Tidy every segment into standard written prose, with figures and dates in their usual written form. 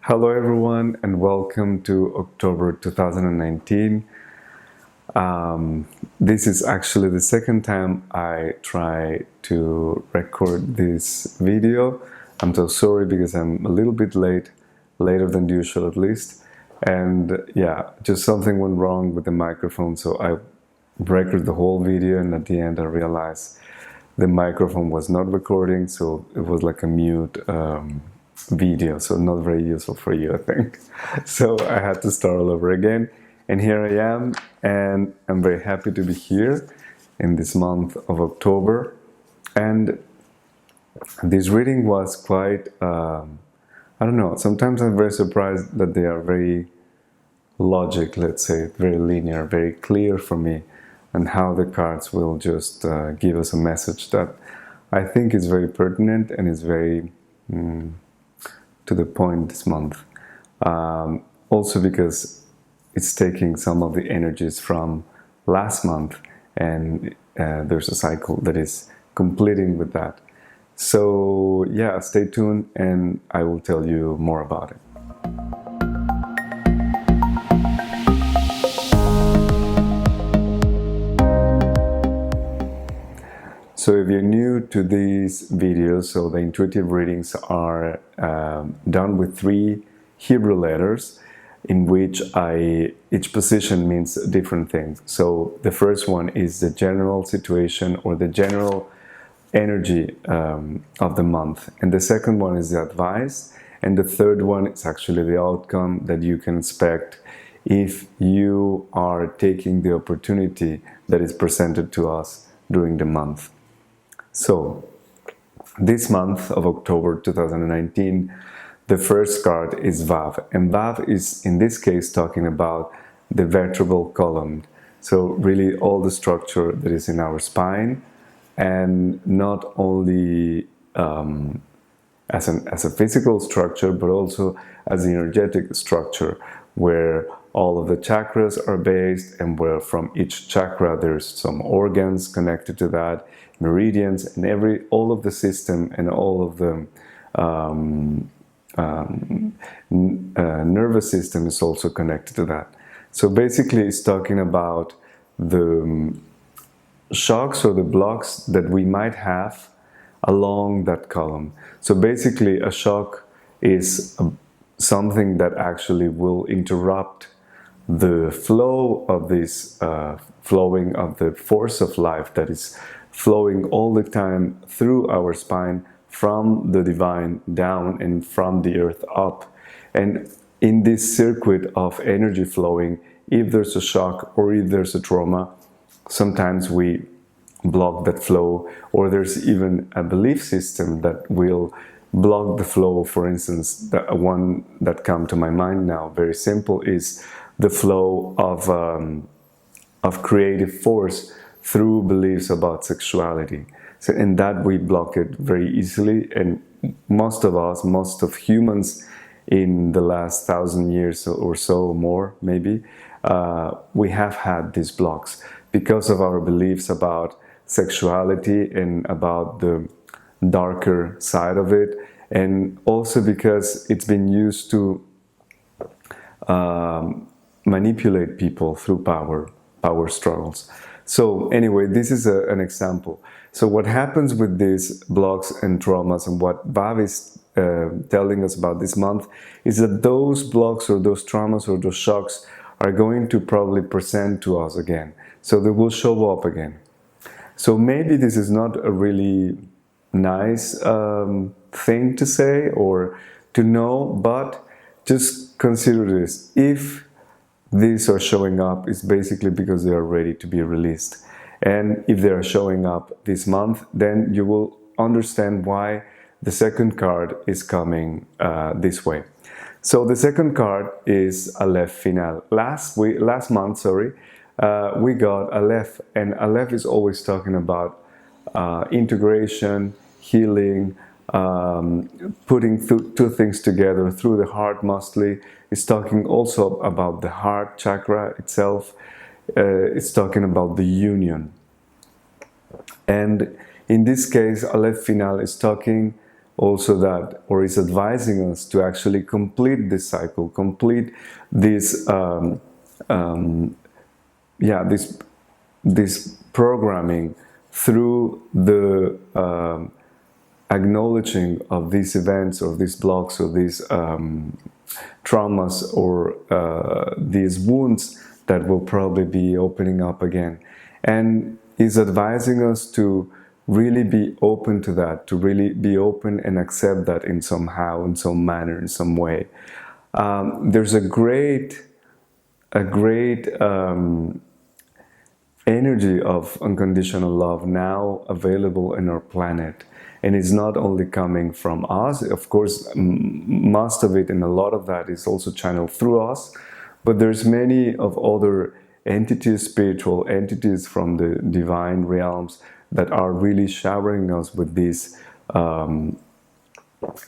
Hello everyone and welcome to October 2019. This is actually the second time I try to record this video. I'm so sorry because I'm a little bit late, later than usual at least. And yeah, just something went wrong with the microphone, so I recorded the whole video and at the end I realized the microphone was not recording, so it was like a mute video, so not very useful for you, I think. So I had to start all over again, and here I am, and I'm very happy to be here in this month of October. And this reading was quite, I don't know, sometimes I'm very surprised that they are very logic, let's say, very linear, very clear for me, and how the cards will just give us a message that I think is very pertinent and is very to the point this month. Also because it's taking some of the energies from last month, and there's a cycle that is completing with that. So yeah, stay tuned and I will tell you more about it. So if you're new to these videos, so the intuitive readings are done with 3 Hebrew letters, in which each position means different things. So the first one is the general situation or the general energy of the month, and the second one is the advice, and the third one is actually the outcome that you can expect if you are taking the opportunity that is presented to us during the month. So, this month of October 2019, the first card is Vav, and Vav is in this case talking about the vertebral column. So really all the structure that is in our spine, and not only as a physical structure, but also as an energetic structure, where all of the chakras are based, and where from each chakra there's some organs connected to that, meridians, and all of the system and all of the nervous system is also connected to that. So basically it's talking about the shocks or the blocks that we might have along that column. So basically a shock is something that actually will interrupt the flow of this flowing of the force of life that is flowing all the time through our spine, from the divine down and from the earth up. And in this circuit of energy flowing, if there's a shock or if there's a trauma, sometimes we block that flow, or there's even a belief system that will block the flow. For instance, the one that comes to my mind now, very simple, is the flow of creative force through beliefs about sexuality. So in that we block it very easily, and most of humans in the last 1,000 years or so, more maybe, we have had these blocks because of our beliefs about sexuality and about the darker side of it, and also because it's been used to manipulate people through power struggles. So anyway, this is an example. So what happens with these blocks and traumas, and what Vav is telling us about this month, is that those blocks or those traumas or those shocks are going to probably present to us again. So they will show up again. So maybe this is not a really nice thing to say or to know, but just consider this. If these are showing up, it's basically because they are ready to be released. And if they are showing up this month, then you will understand why the second card is coming this way. So the second card is Aleph Final. Last month, we got Aleph, and Aleph is always talking about integration, healing, putting two things together through the heart mostly. It's talking also about the heart chakra itself. It's talking about the union. And in this case, Aleph Final is talking also that, or is advising us to actually complete this cycle, complete this, this programming through the acknowledging of these events or these blocks or these traumas or these wounds that will probably be opening up again. And is advising us to really be open to that, to really be open and accept that in somehow, in some manner, in some way. There's a great energy of unconditional love now available in our planet. And it's not only coming from us, of course, most of it and a lot of that is also channeled through us, but there's many of other entities, spiritual entities from the divine realms that are really showering us with this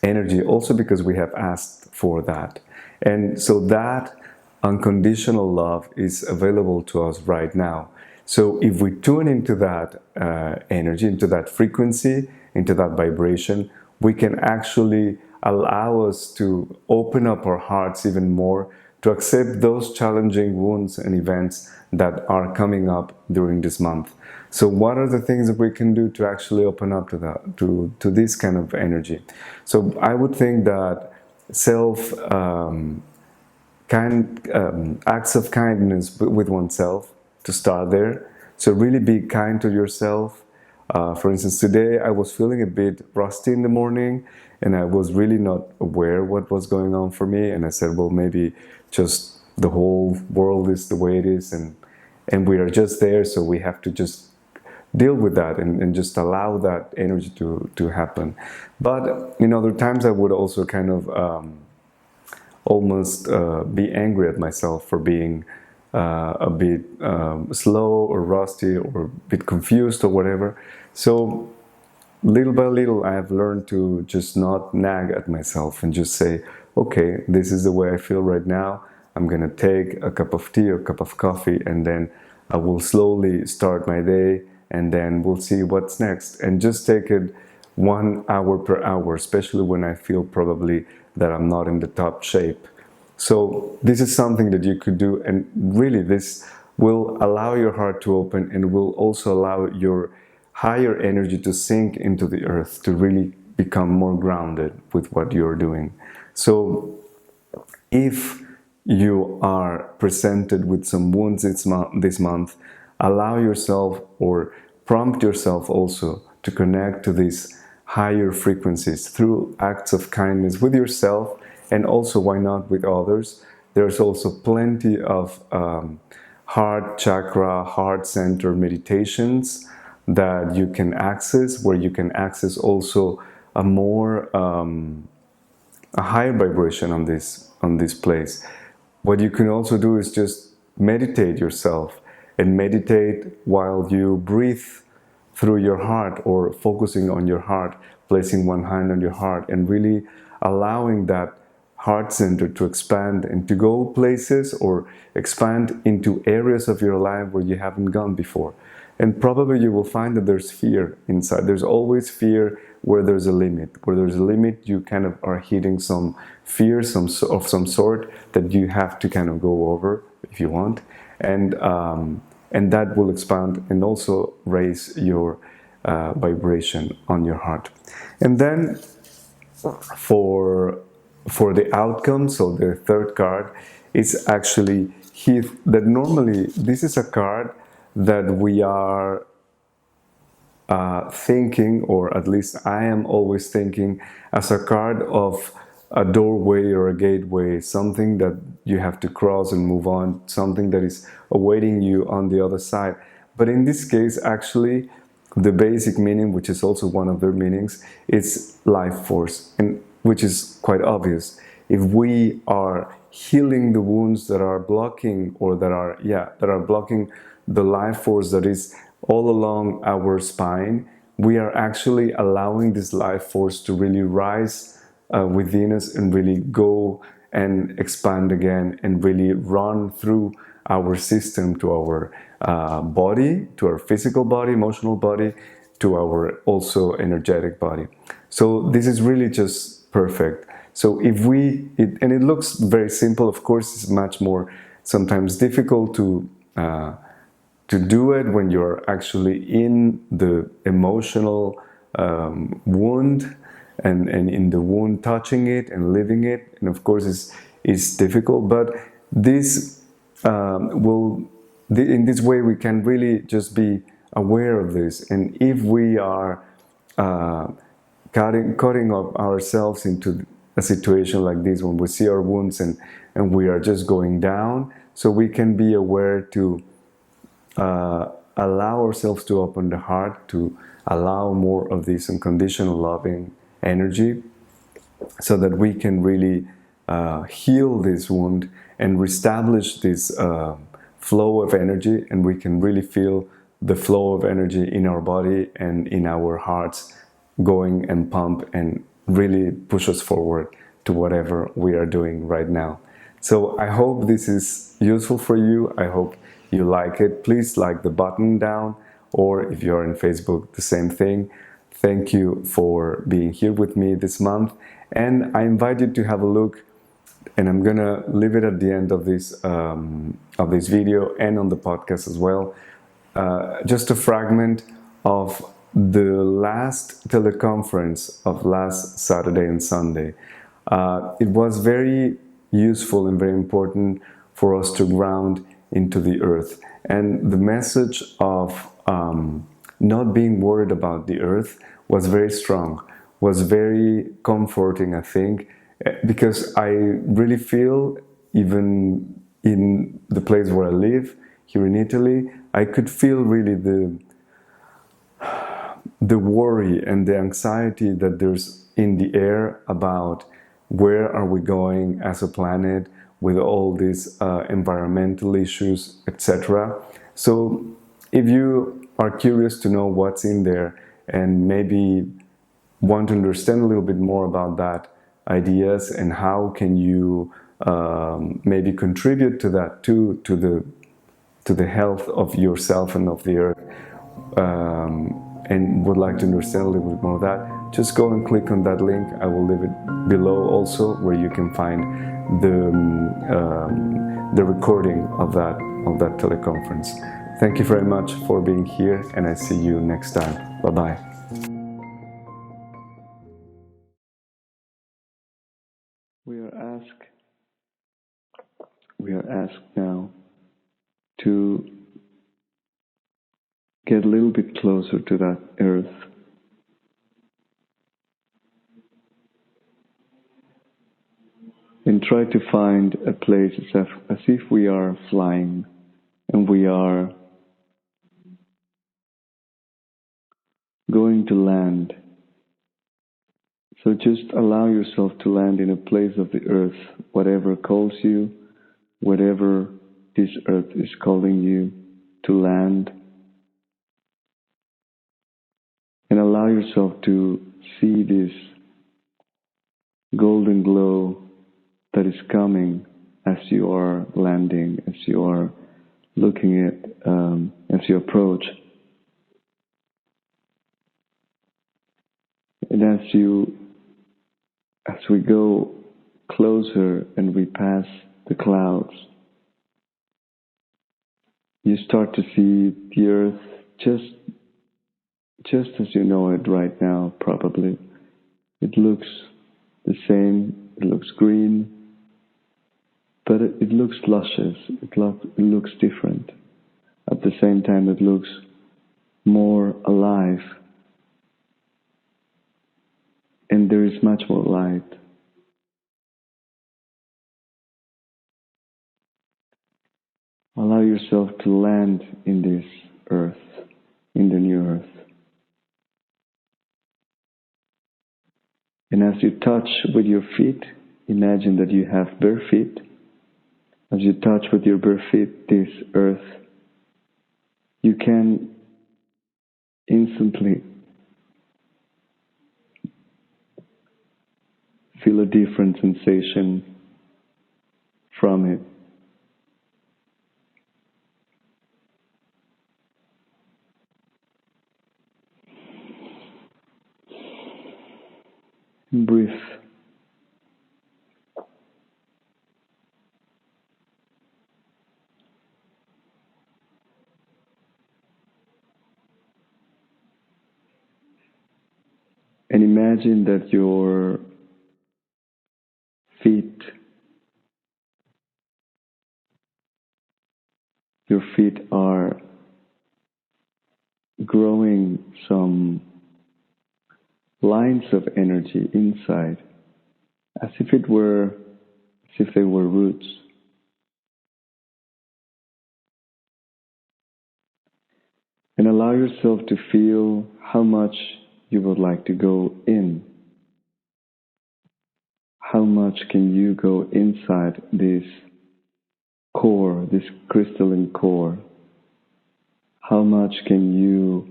energy, also because we have asked for that. And so that unconditional love is available to us right now. So if we tune into that energy, into that frequency, into that vibration, we can actually allow us to open up our hearts even more, to accept those challenging wounds and events that are coming up during this month. So what are the things that we can do to actually open up to that, to this kind of energy? So I would think that acts of kindness with oneself, to start there. So really be kind to yourself. For instance, today I was feeling a bit rusty in the morning and I was really not aware what was going on for me. And I said, well, maybe just the whole world is the way it is and we are just there. So we have to just deal with that and just allow that energy to happen. But in other times I would also kind of almost be angry at myself for being a bit slow or rusty or a bit confused or whatever. So little by little I have learned to just not nag at myself and just say, okay, this is the way I feel right now. I'm gonna take a cup of tea or a cup of coffee and then I will slowly start my day and then we'll see what's next. And just take it 1 hour per hour, especially when I feel probably that I'm not in the top shape. So this is something that you could do, and really this will allow your heart to open and will also allow your higher energy to sink into the earth, to really become more grounded with what you're doing. So if you are presented with some wounds this month, allow yourself or prompt yourself also to connect to these higher frequencies through acts of kindness with yourself, and also, why not, with others. There's also plenty of heart chakra, heart center meditations that you can access, where you can access also a more a higher vibration on this place. What you can also do is just meditate yourself, and meditate while you breathe through your heart, or focusing on your heart, placing one hand on your heart and really allowing that heart center to expand and to go places or expand into areas of your life where you haven't gone before. And probably you will find that there's fear inside. There's always fear where there's a limit. Where there's a limit, you kind of are hitting some fear of some sort that you have to kind of go over if you want. And that will expand and also raise your vibration on your heart. And then for the outcome, so the third card is actually that normally this is a card that we are thinking, or at least I am always thinking, as a card of a doorway or a gateway, something that you have to cross and move on, something that is awaiting you on the other side. But in this case, actually, the basic meaning, which is also one of their meanings, is life force, and which is quite obvious. If we are healing the wounds that are blocking, or that are blocking the life force that is all along our spine, we are actually allowing this life force to really rise within us and really go and expand again and really run through our system to our body, to our physical body, emotional body, to our also energetic body. So this is really just perfect. So if and it looks very simple, of course, it's much more sometimes difficult to do it when you're actually in the emotional wound, and in the wound, touching it and living it. And of course, it's difficult, but this in this way, we can really just be aware of this. And if we are uh, cutting up ourselves into a situation like this, when we see our wounds and we are just going down, so we can be aware to allow ourselves to open the heart, to allow more of this unconditional loving energy, so that we can really heal this wound and reestablish this flow of energy, and we can really feel the flow of energy in our body and in our hearts going and pump and really push us forward to whatever we are doing right now. So I hope this is useful for you. I hope you like it. Please like the button down, or if you're in Facebook, the same thing. Thank you for being here with me this month, and I invite you to have a look, and I'm gonna leave it at the end of this video and on the podcast as well. Just a fragment of the last teleconference of last Saturday and Sunday. It was very useful and very important for us to ground into the earth. And the message of not being worried about the earth was very strong, was very comforting, I think, because I really feel, even in the place where I live, here in Italy, I could feel really the worry and the anxiety that there's in the air about where are we going as a planet with all these environmental issues, etc. So if you are curious to know what's in there and maybe want to understand a little bit more about that ideas and how can you maybe contribute to that too, to the health of yourself and of the earth, and would like to understand a little bit more of that, just go and click on that link. I will leave it below also, where you can find the recording of that teleconference. Thank you very much for being here, and I see you next time. Bye bye. We are asked now to get a little bit closer to that earth. And try to find a place as if we are flying and we are going to land. So just allow yourself to land in a place of the earth, whatever calls you, whatever this earth is calling you to land. And allow yourself to see this golden glow that is coming as you are landing, as you are looking at, as you approach. And as we go closer and we pass the clouds, you start to see the earth just as you know it right now, probably. It looks the same, it looks green, but it looks luscious, it looks different. At the same time, it looks more alive, and there is much more light. Allow yourself to land in this earth, in the new earth. And as you touch with your feet, imagine that you have bare feet. As you touch with your bare feet this earth, you can instantly feel a different sensation from it. And breathe. And imagine that your feet are growing some lines of energy inside, as if they were roots. And allow yourself to feel how much you would like to go in. How much can you go inside this core, this crystalline core? How much can you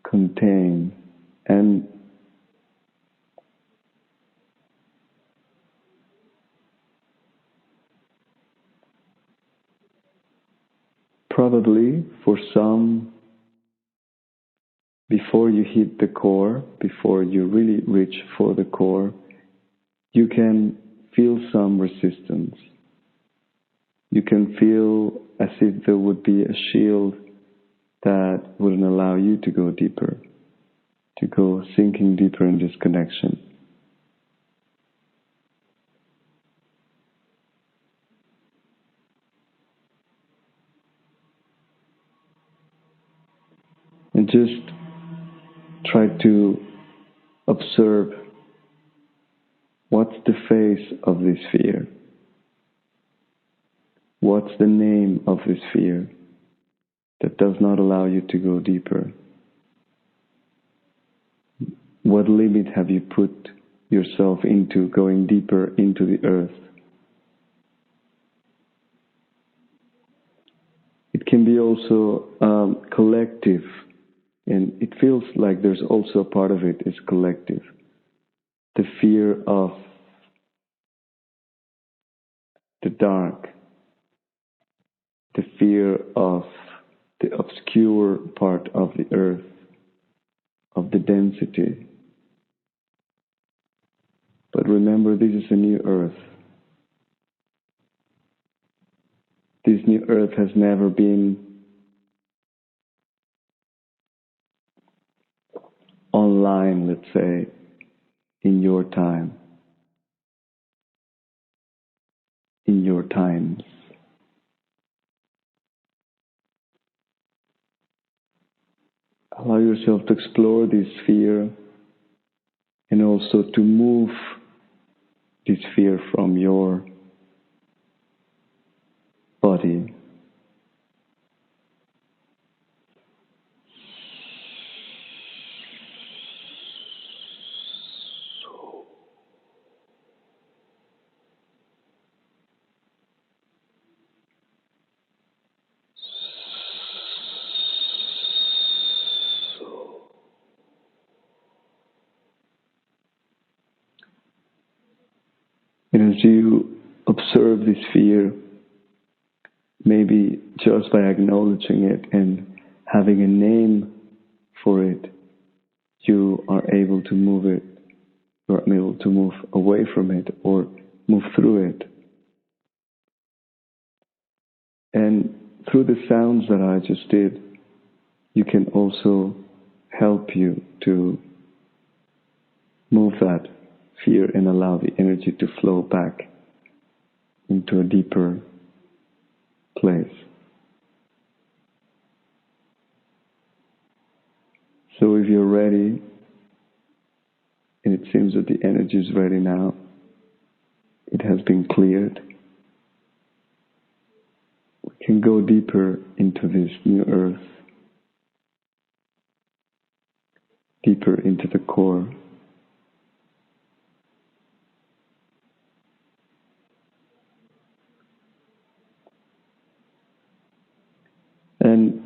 contain? And probably for some, before you hit the core, before you really reach for the core, you can feel some resistance. You can feel as if there would be a shield that wouldn't allow you to go deeper, to go sinking deeper in this connection. And just try to observe what's the face of this fear. What's the name of this fear that does not allow you to go deeper? What limit have you put yourself into going deeper into the earth? It can be also collective, and it feels like there's also a part of it is collective. The fear of the dark, the fear of the obscure part of the earth, of the density. But remember, this is a new earth. This new earth has never been online, let's say, in your time, in your times. Allow yourself to explore this fear and also to move this fear from your body. And as you observe this fear, maybe just by acknowledging it and having a name for it, you are able to move it, you are able to move away from it or move through it. And through the sounds that I just did, you can also help you to move that fear and allow the energy to flow back into a deeper place. So if you're ready, and it seems that the energy is ready now, it has been cleared, we can go deeper into this new earth, deeper into the core. And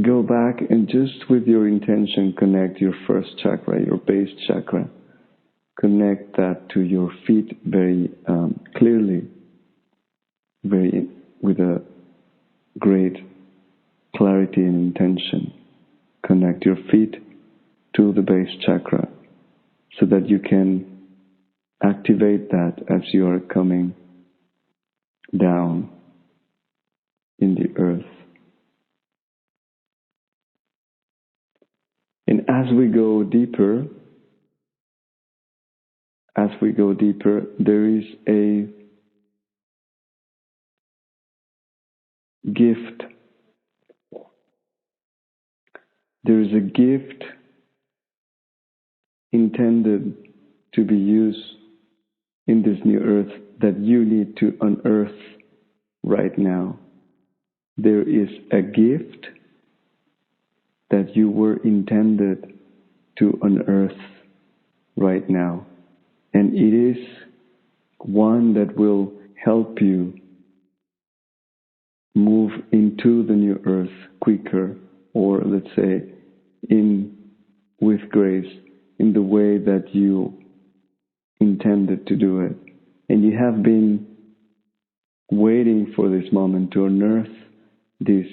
go back and just with your intention connect your first chakra, your base chakra. Connect that to your feet very clearly, with a great clarity and intention. Connect your feet to the base chakra. so that you can activate that as you are coming down in the earth. And as we go deeper, there is a gift. There is a gift intended to be used in this new earth that you need to unearth right now. There is a gift that you were intended to unearth right now. And it is one that will help you move into the new earth quicker, or let's say with grace, in the way that you intended to do it. And you have been waiting for this moment to unearth this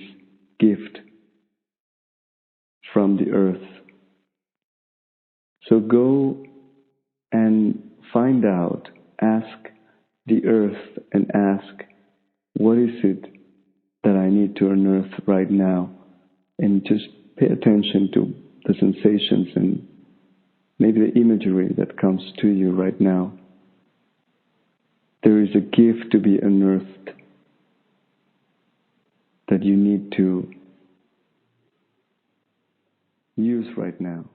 gift from the earth. So go and find out, ask the earth and ask, what is it that I need to unearth right now? And just pay attention to the sensations and maybe the imagery that comes to you right now. There is a gift to be unearthed that you need to use right now.